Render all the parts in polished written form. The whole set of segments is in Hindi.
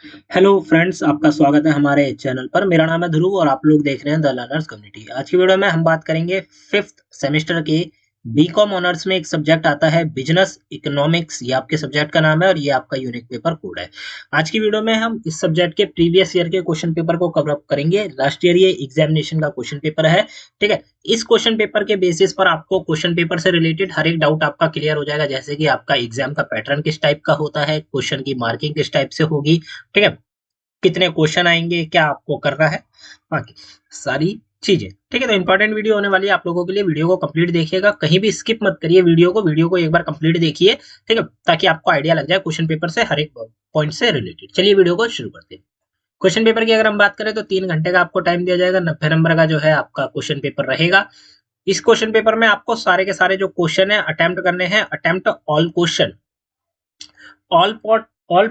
हेलो फ्रेंड्स, आपका स्वागत है हमारे चैनल पर। मेरा नाम है ध्रुव और आप लोग देख रहे हैं द लर्नर्स कम्युनिटी। आज की वीडियो में हम बात करेंगे फिफ्थ सेमेस्टर के बीकॉम ऑनर्स में एक सब्जेक्ट आता है बिजनेस इकोनॉमिक्स। ये आपके सब्जेक्ट का नाम है और ये आपका यूनिक पेपर कोड है। आज की वीडियो में हम इस सब्जेक्ट के प्रीवियस ईयर के क्वेश्चन पेपर को कवर अप करेंगे। लास्ट ईयर ये एग्जामिनेशन का क्वेश्चन पेपर है, ठीक है। इस क्वेश्चन पेपर के बेसिस पर आपको क्वेश्चन पेपर से रिलेटेड हर एक डाउट आपका क्लियर हो जाएगा, जैसे कि आपका एग्जाम का पैटर्न किस टाइप का होता है, क्वेश्चन की मार्किंग किस टाइप से होगी, ठीक है, कितने क्वेश्चन आएंगे, क्या आपको करना है, बाकी सारी चीजें, ठीक है। तो इंपॉर्टेंट वीडियो होने वाली है आप लोगों के लिए। वीडियो को कंप्लीट देखिएगा, कहीं भी स्किप मत करिए। वीडियो को एक बार कंप्लीट देखिए, ठीक है, ताकि आपको आइडिया लग जाए क्वेश्चन पेपर से हर एक पॉइंट से रिलेटेड। चलिए वीडियो को शुरू करते हैं। क्वेश्चन पेपर की अगर हम बात करें तो 3 घंटे का आपको टाइम दिया जाएगा। 90 नंबर का जो है आपका क्वेश्चन पेपर रहेगा। इस क्वेश्चन पेपर में आपको सारे के सारे जो क्वेश्चन है अटेम्प्ट करने हैं। Attempt all question, all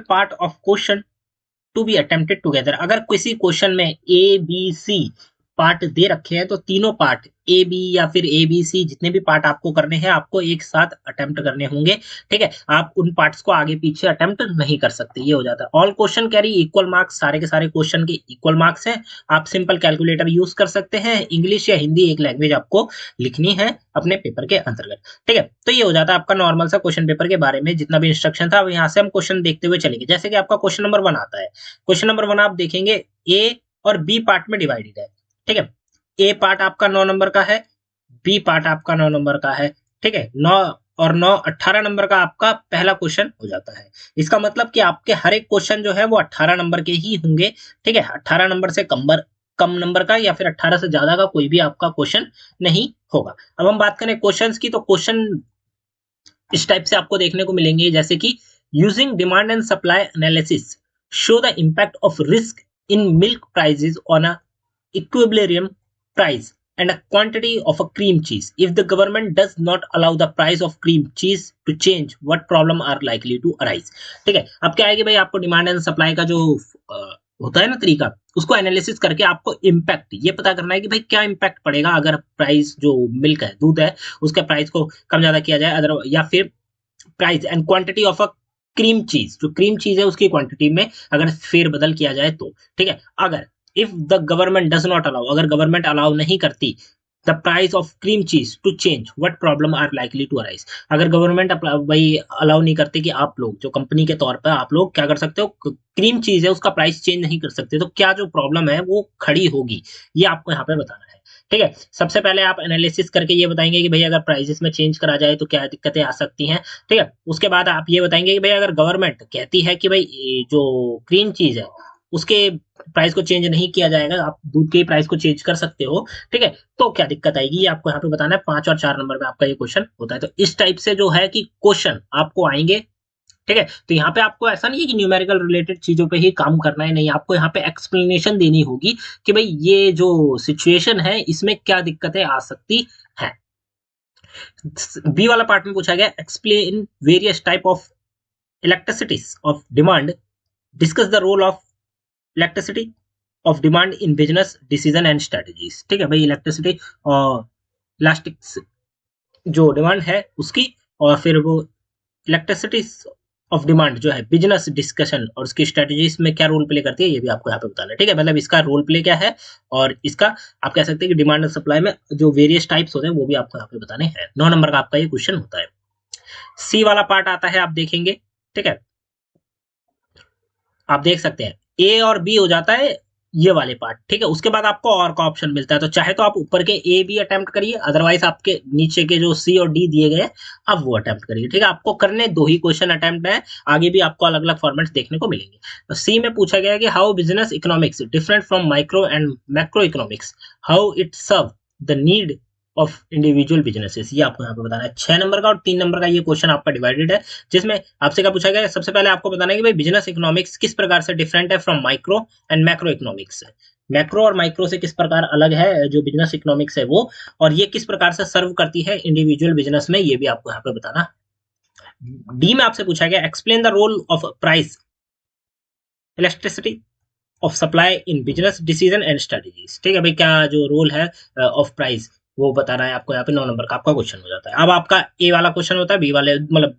part of question to be attempted together. अगर किसी क्वेश्चन में ए बी सी पार्ट दे रखे हैं तो तीनों पार्ट ए बी या फिर ए बी सी जितने भी पार्ट आपको करने हैं आपको एक साथ अटेम्प्ट करने होंगे, ठीक है। आप उन पार्ट्स को आगे पीछे अटेम्प्ट नहीं कर सकते, ये हो जाता है। All question carry equal marks, सारे के सारे क्वेश्चन के इक्वल मार्क्स हैं। आप सिंपल कैलकुलेटर यूज कर सकते हैं। इंग्लिश या हिंदी एक लैंग्वेज आपको लिखनी है अपने पेपर के अंतर्गत, ठीक है। तो ये हो जाता है आपका नॉर्मल सा क्वेश्चन पेपर के बारे में जितना भी इंस्ट्रक्शन था। अब यहाँ से हम क्वेश्चन देखते हुए चलेंगे। जैसे कि आपका क्वेश्चन नंबर 1 आता है। क्वेश्चन नंबर 1 आप देखेंगे ए और बी पार्ट में डिवाइडेड है, ठीक है। ए पार्ट आपका 9 नंबर का है, बी पार्ट आपका 9 नंबर का है, ठीक है। 9 और 9 18 नंबर का आपका पहला क्वेश्चन हो जाता है। इसका मतलब कि आपके हर एक क्वेश्चन जो है वो 18 नंबर के ही होंगे, ठीक है। 18 नंबर से कम नंबर का या फिर 18 से ज्यादा का कोई भी आपका क्वेश्चन नहीं होगा। अब हम बात करें क्वेश्चंस की, तो क्वेश्चन इस टाइप से आपको देखने को मिलेंगे, जैसे कि using demand and supply analysis show the impact of risk in milk prices on a equilibrium price and a quantity of a cream cheese. If the government does not allow the price of cream cheese to change, what problem are likely to arise? ठीक है। अब क्या है कि भाई आपको डिमांड एंड सप्लाई का जो होता है ना तरीका, उसको एनालिसिस करके आपको इम्पैक्ट ये पता करना है कि भाई क्या इम्पैक्ट पड़ेगा अगर प्राइस जो मिल्क है, दूध है, उसके प्राइस को कम ज्यादा किया जाए, अदर या फिर price and quantity of a cream cheese, जो क्रीम चीज है उसकी क्वांटिटी में अगर फेरबदल किया जाए तो, ठीक है। अगर if the government does not allow, अगर गवर्नमेंट अलाउ नहीं करती the price of cream cheese to change, what problem are likely to arise. अगर गवर्नमेंट भाई अलाउ नहीं करती कि आप लोग जो कंपनी के तौर पर आप लोग क्या कर सकते हो, क्रीम चीज है उसका प्राइस चेंज नहीं कर सकते, तो क्या जो प्रॉब्लम है वो खड़ी होगी, ये आपको यहाँ पे बताना है, ठीक है। सबसे पहले आप एनालिसिस करके ये बताएंगे कि भाई अगर प्राइसेस में चेंज करा जाए तो क्या दिक्कतें आ सकती हैं, ठीक है। उसके बाद आप ये बताएंगे कि भाई अगर गवर्नमेंट कहती है कि भाई जो क्रीम चीज है उसके प्राइस को चेंज नहीं किया जाएगा, आप दूध के प्राइस को चेंज कर सकते हो, ठीक है, तो क्या दिक्कत आएगी, ये आपको यहाँ पे बताना है। 5 और 4 नंबर में आपका ये क्वेश्चन होता है। तो इस टाइप से जो है कि क्वेश्चन आपको आएंगे, ठीक है। तो यहाँ पे आपको ऐसा नहीं है कि न्यूमेरिकल रिलेटेड चीजों पे ही काम करना है, नहीं, आपको यहाँ पे एक्सप्लेनेशन देनी होगी कि भाई ये जो सिचुएशन है इसमें क्या दिक्कतें आ सकती है। बी वाला पार्ट में पूछा गया explain various type of elasticities of demand, discuss the role of elasticity of demand in business decision and strategies, ठीक है। भाई इलेक्ट्रिसिटी और इलास्टिक जो डिमांड है उसकी, और फिर वो इलेक्ट्रिसिटी ऑफ डिमांड जो है बिजनेस डिस्कशन और उसकी स्ट्रेटजीज में क्या रोल प्ले करती है, ये भी आपको यहाँ पे बताना है, ठीक है। मतलब इसका रोल प्ले क्या है और इसका आप कह सकते हैं कि डिमांड और सप्लाई में जो वेरियस टाइप्स होते हैं वो भी आपको यहाँ पे बताने हैं। 9 नंबर का आपका ये क्वेश्चन होता है। सी वाला पार्ट आता है, आप देखेंगे, ठीक है। आप देख सकते हैं ए और बी हो जाता है ये वाले पार्ट, ठीक है। उसके बाद आपको और का ऑप्शन मिलता है, तो चाहे तो आप ऊपर के ए बी अटेम्प्ट करिए, अदरवाइज आपके नीचे के जो सी और डी दिए गए अब वो अटेम्प्ट करिए, ठीक है। आपको करने 2 ही क्वेश्चन अटेम्प्ट है, आगे भी आपको अलग अलग फॉर्मेट्स देखने को मिलेंगे। तो सी में पूछा गया है कि how business economics different from micro and macro economics, how it serve the need of individual businesses, ये आपको यहाँ पे बताना है। 6 नंबर का और 3 नंबर का ये क्वेश्चन आपका डिवाइडेड है, जिसमें आपसे क्या पूछा गया है, सबसे पहले आपको बताना है कि भाई बिजनेस इकोनॉमिक्स किस प्रकार से डिफरेंट है from micro and macro economics से, मैक्रो और माइक्रो से किस प्रकार अलग है जो बिजनेस इकोनॉमिक्स है वो, और ये किस प्रकार से सर्व करती है इंडिविजुअल बिजनेस में, ये भी आपको यहाँ पे बताना। डी में आपसे पूछा गया explain the role of price elasticity of supply in business decision and strategies, ठीक है। भाई क्या जो रोल है ऑफ प्राइस वो बताना है आपको यहाँ पे। 9 नंबर का आपका क्वेश्चन हो जाता है। अब आपका ए वाला क्वेश्चन होता है, बी वाले मतलब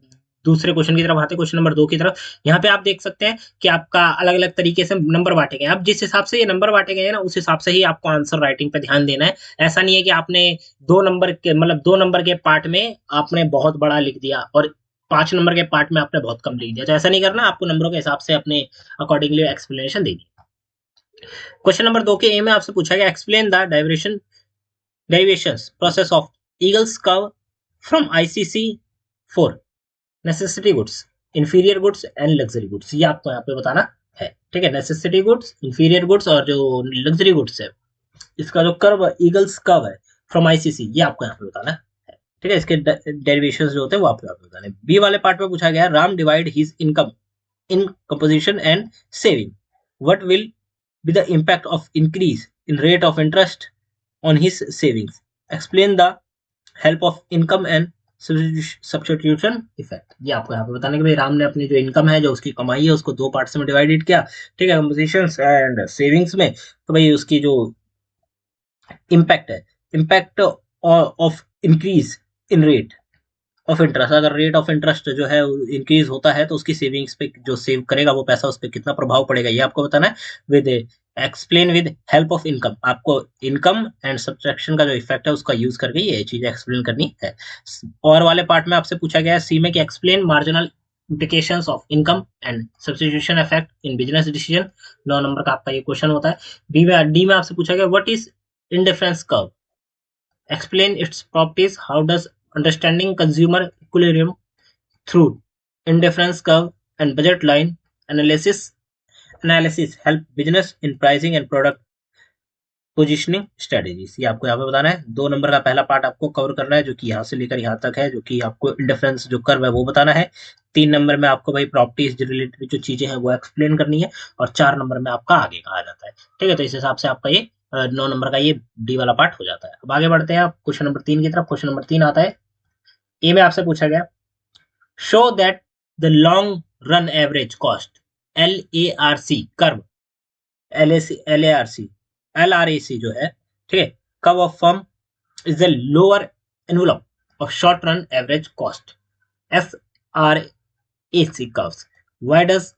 दूसरे क्वेश्चन की तरफ आते हैं, क्वेश्चन नंबर 2 की तरफ। यहाँ पे आप देख सकते हैं कि आपका अलग अलग तरीके से नंबर बांटे गए। अब जिस हिसाब से ये नंबर बांटे गए हैं ना, उस हिसाब से ही आपको आंसर राइटिंग पे ध्यान देना है। ऐसा नहीं है कि आपने 2 नंबर के पार्ट में आपने बहुत बड़ा लिख दिया और 5 नंबर के पार्ट में आपने बहुत कम लिख दिया। तो ऐसा नहीं करना, आपको नंबरों के हिसाब से अपने अकॉर्डिंगली एक्सप्लेनेशन देनी। क्वेश्चन नंबर 2 के ए में आपसे पूछा गया, explain the derivations process of eagles curve from ICC 4 necessity goods, inferior goods and luxury goods. ये आपको यहाँ पे बताना है, ठीक है। नेसेसिटी गुड्स, इंफीरियर गुड्स और जो लग्जरी गुड्स है, इसका जो कर्व ईगल्स कर्व है फ्रॉम आईसीसी, ये आपको यहाँ पे बताना है, ठीक है। इसके डेरिवेशंस जो होते हैं वो आपको यहाँ पे बताने। बी वाले पार्ट में पूछा गया, Ram divide his income in composition and saving, what will be the impact of increase in rate of interest on his savings, explain the help of income and substitution effect. ये आपको यहाँ पे बताने कि भाई राम ने अपनी जो इनकम है, जो उसकी कमाई है, उसको 2 पार्ट्स में डिवाइडेड किया, ठीक है, कंपोजिशंस एंड सेविंग्स में। तो भाई उसकी जो इम्पैक्ट है, impact of increase in rate of interest, अगर रेट ऑफ इंटरेस्ट जो है इंक्रीज होता है तो उसकी सेविंग्स पे, जो सेव करेगा वो पैसा, उस पर कितना प्रभाव पड़ेगा, ये आपको बताना है। With explain with help of income, आपको इनकम एंड सब्ट्रैक्शन का जो इफेक्ट है उसका यूज करके ये चीज एक्सप्लेन करनी है। और वाले पार्ट में आपसे पूछा गया है सी में कि explain marginal implications of income and substitution effect in business decision. 9 number का आपका ये क्वेश्चन होता है। डी में आपसे पूछा गया, what is indifference curve, explain its properties, how does understanding consumer equilibrium through indifference curve and budget line analysis help business in pricing and product positioning strategies. ये आपको यहाँ पे बताना है। 2 नंबर का पहला पार्ट आपको कवर करना है, जो कि यहाँ से लेकर यहाँ तक है, जो कि आपको इंडिफरेंस जो कर्व है वो बताना है। 3 नंबर में आपको भाई प्रॉपर्टीज रिलेटेड जो चीजें हैं वो एक्सप्लेन करनी है, और 4 नंबर में आपका आगे का आ जाता है, ठीक है। तो इस हिसाब से आपका ये 9 नंबर का ये डी वाला पार्ट हो जाता है। अब आगे बढ़ते हैं आप क्वेश्चन नंबर 3 की तरफ। क्वेश्चन नंबर 3 आता है, ए में आपसे पूछा गया, show that the long run average cost LARC curve, LRAC जो है, ठीक है, curve of firm is the lower envelope of short run average cost FRAC curves. Why does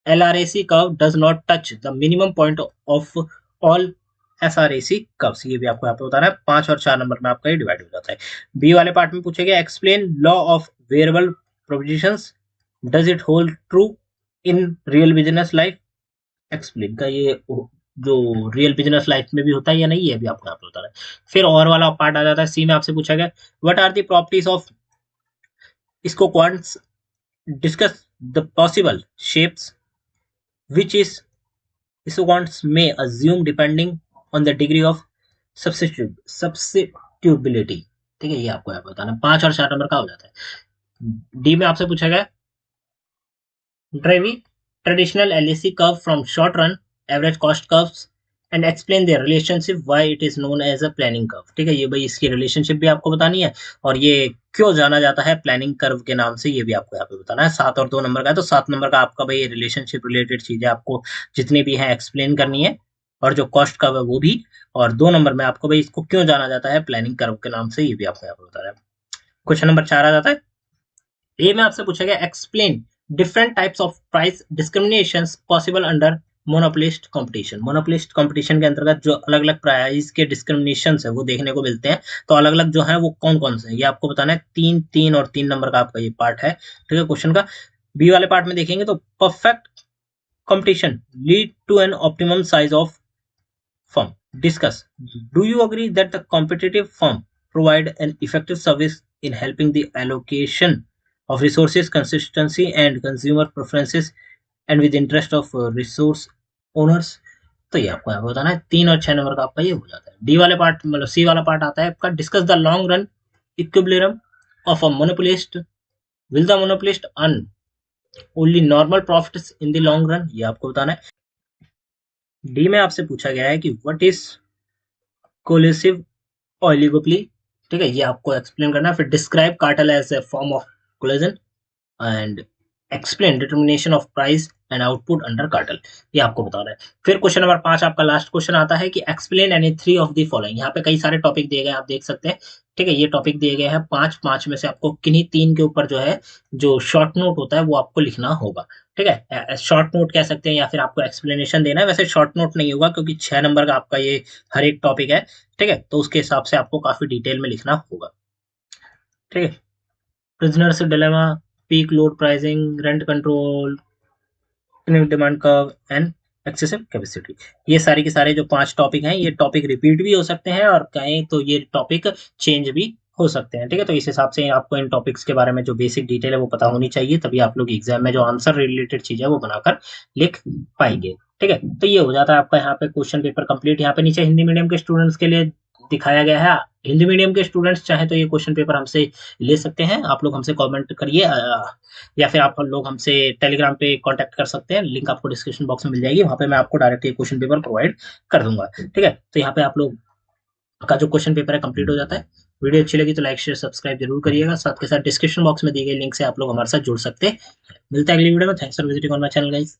LRAC curve does not touch the minimum point of all FRAC curves? ये भी आपको यहाँ पे बताना है। 5 और 4 नंबर में आपका ये डिवाइड हो जाता है। बी वाले पार्ट में पूछेगा, explain law of variable propositions, does it hold true in real business life. Explain का ये जो रियल बिजनेस लाइफ में भी होता है या नहीं, ये भी आपको यहाँ पे बताना है। फिर और वाला पार्ट आ जाता है। सी में आपसे पूछा गया, what are the properties of isoquants, discuss the possible shapes which is isoquants may assume depending on the degree of substitutability, ठीक है। ये आपको यहाँ पे बताना है। 5 और 4 नंबर का हो जाता है। डी में आपसे पूछा गया, derive traditional LAC curve from short run average cost curves and explain their relationship why it is known as a planning curve, ठीक है। ये भाई इसकी रिलेशनशिप भी आपको बतानी है, और ये क्यों जाना जाता है प्लानिंग कर्व के नाम से, ये भी आपको यहाँ पे बताना है। 7 और 2 नंबर का है, तो 7 नंबर का आपका भाई रिलेशनशिप रिलेटेड चीजें आपको जितनी भी हैं एक्सप्लेन करनी है, और जो कॉस्ट कर्व है वो भी। और 2 नंबर में आपको भाई इसको क्यों जाना जाता है प्लानिंग कर्व के नाम से, ये भी आपको यहाँ पे बताना है। क्वेश्चन नंबर 4 आ जाता है। ए में आपसे पूछा गया, explain different types of price discriminations possible under monopolist competition. Monopolist competition के अंतर्गत जो अलग अलग प्राइस के डिस्क्रिमिनेशन है वो देखने को मिलते हैं, तो अलग अलग जो है वो कौन कौन से हैं, ये आपको बताना है। 3, 3 और 3 नंबर का आपका ये पार्ट है, ठीक है, क्वेश्चन का। बी वाले पार्ट में देखेंगे तो perfect competition lead to an optimum size of firm. Discuss. Do you agree that the competitive firm provide an effective service in helping the allocation of resources, consistency and consumer preferences and with interest of resource owners? तो ये आपको यहाँ पे बताना है। 3 और 6 नंबर का आपका ये हो जाता है। डी वाले पार्ट मतलब सी वाला पार्ट आता है आपका, discuss the long run equilibrium of a monopolist, will the monopolist earn only normal profits in the long run, ये आपको बताना है। डी में आपसे पूछा गया है कि व्हाट इज कोलिसिव ओलिगोपोली, ठीक है, ये आपको एक्सप्लेन करना है। फिर describe cartel as a form of collusion and explain determination of price and output under cartel, ये आपको बताना है। फिर क्वेश्चन नंबर 5 आपका लास्ट क्वेश्चन आता है कि explain any 3 of the following. यहाँ पे कई सारे टॉपिक दिए गए हैं, आप देख सकते हैं। ठीक है, ये टॉपिक दिए गए हैं 5 में से आपको किन्हीं 3 के ऊपर जो है जो शॉर्ट नोट होता है वो आपको लिखना होगा। ठीक है, शॉर्ट नोट कह सकते हैं या फिर आपको एक्सप्लेनेशन देना है। वैसे शॉर्ट नोट नहीं होगा क्योंकि 6 नंबर का आपका ये हर एक टॉपिक है। ठीक है, तो उसके हिसाब से आपको काफी डिटेल में लिखना होगा। ठीक है, prisoners dilemma, peak load pricing, rent control, demand curve and excessive capacity, ये सारे के सारे जो 5 टॉपिक हैं, ये टॉपिक रिपीट भी हो सकते हैं और कहें तो ये टॉपिक चेंज भी हो सकते हैं। ठीक है, तो इस हिसाब से आपको इन टॉपिक्स के बारे में जो बेसिक डिटेल है वो पता होनी चाहिए, तभी आप लोग एग्जाम में जो आंसर रिलेटेड चीज है वो बनाकर लिख पाएंगे। ठीक है, तो ये हो जाता है आपका यहाँ पे क्वेश्चन पेपर कंप्लीट। यहाँ पे नीचे हिंदी मीडियम के स्टूडेंट्स के लिए दिखाया गया है। हिंदी मीडियम के स्टूडेंट्स चाहे तो ये क्वेश्चन पेपर हमसे ले सकते हैं, आप लोग हमसे कमेंट करिए या फिर आप लोग हमसे टेलीग्राम पे कांटेक्ट कर सकते हैं, लिंक आपको डिस्क्रिप्शन बॉक्स में मिल जाएगी, वहां पे मैं आपको डायरेक्ट ये क्वेश्चन पेपर प्रोवाइड कर दूंगा। ठीक है, तो यहाँ पे आप लोग का जो क्वेश्चन पेपर है कंप्लीट हो जाता है। वीडियो अच्छी लगी तो लाइक शेयर सब्सक्राइब जरूर करिएगा, साथ के साथ डिस्क्रिप्शन बॉक्स में दिए गए लिंक से आप लोग हमारे साथ जुड़ सकते हैं। मिलता है अगली वीडियो में। Thanks for visiting on my channel guys.